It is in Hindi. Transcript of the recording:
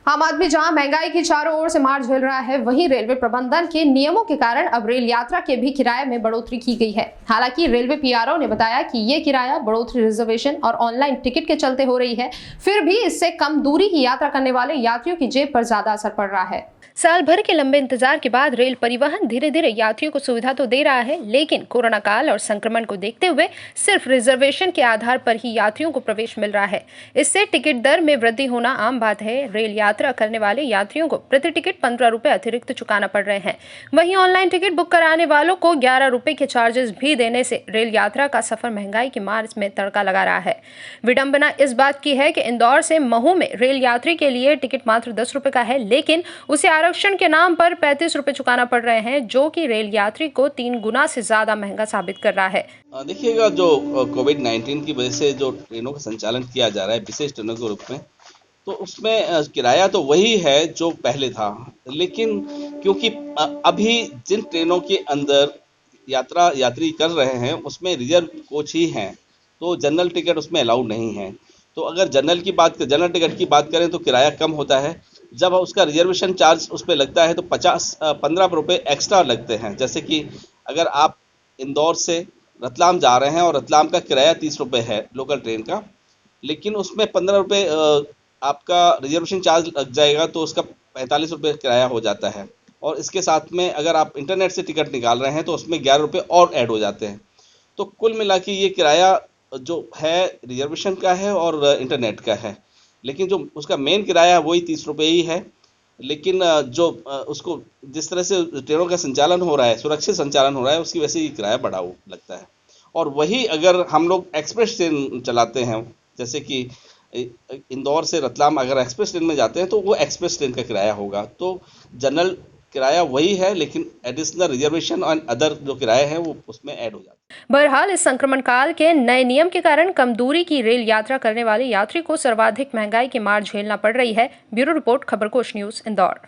आम आदमी जहां महंगाई की चारों ओर से मार झेल रहा है, वहीं रेलवे प्रबंधन के नियमों के कारण अब रेल यात्रा के भी किराए में बढ़ोतरी की गई है। हालांकि रेलवे पीआरओ ने बताया कि ये किराया बढ़ोतरी रिजर्वेशन और ऑनलाइन टिकट के चलते हो रही है, फिर भी इससे कम दूरी की यात्रा करने वाले यात्रियों की जेब पर ज्यादा असर पड़ रहा है। साल भर के लंबे इंतजार के बाद रेल परिवहन धीरे धीरे यात्रियों को सुविधा तो दे रहा है, लेकिन कोरोना काल और संक्रमण को देखते हुए सिर्फ रिजर्वेशन के आधार पर ही यात्रियों को प्रवेश मिल रहा है। इससे टिकट दर में वृद्धि होना आम बात है। रेल यात्रा करने वाले यात्रियों को प्रति टिकट 15 रुपए अतिरिक्त चुकाना पड़ रहे हैं। वहीं ऑनलाइन टिकट बुक कराने वालों को 11 रुपए के चार्जेस भी देने से रेल यात्रा का सफर महंगाई की मार में तड़का लगा रहा है। विडंबना इस बात की है कि इंदौर से महू में रेल यात्री के लिए टिकट मात्र 10 रुपए का है, लेकिन उसे आरक्षण के नाम पर 35 रुपए चुकाना पड़ रहे हैं, जो कि रेल यात्री को 3 गुना से ज्यादा महंगा साबित कर रहा है। देखिएगा, जो कोविड-19 की वजह से जो ट्रेनों का संचालन किया जा रहा है विशेष ट्रेनों के रूप में, तो उसमें किराया तो वही है जो पहले था, लेकिन क्योंकि अभी जिन ट्रेनों के अंदर यात्री कर रहे हैं उसमें रिजर्व कोच ही हैं, तो जनरल टिकट उसमें अलाउड नहीं है। तो अगर जनरल टिकट की बात करें तो किराया कम होता है। जब उसका रिजर्वेशन चार्ज उस पर लगता है तो 15 रुपये एक्स्ट्रा लगते हैं। जैसे कि अगर आप इंदौर से रतलाम जा रहे हैं और रतलाम का किराया 30 रुपये है लोकल ट्रेन का, लेकिन उसमें 15 रुपये आपका रिजर्वेशन चार्ज लग जाएगा, तो उसका 45 रुपये किराया हो जाता है। और इसके साथ में अगर आप इंटरनेट से टिकट निकाल रहे हैं तो उसमें 11 रुपये और ऐड हो जाते हैं। तो कुल मिला के ये किराया जो है रिजर्वेशन का है और इंटरनेट का है, लेकिन जो उसका मेन किराया है वही 30 रुपये ही है। लेकिन जो उसको जिस तरह से ट्रेनों का संचालन हो रहा है, सुरक्षित संचालन हो रहा है, उसकी वजह से ये किराया बढ़ा लगता है। और वही अगर हम लोग एक्सप्रेस ट्रेन चलाते हैं, जैसे कि इंदौर से रतलाम अगर एक्सप्रेस ट्रेन में जाते हैं तो वो एक्सप्रेस ट्रेन का किराया होगा। तो जनरल किराया वही है, लेकिन एडिशनल रिजर्वेशन और अदर जो किराए हैं वो उसमें ऐड हो जाते हैं। बहरहाल इस संक्रमण काल के नए नियम के कारण कम दूरी की रेल यात्रा करने वाले यात्री को सर्वाधिक महंगाई की मार झेलना पड़ रही है। Bureau report, Khabarkosh news, Indore.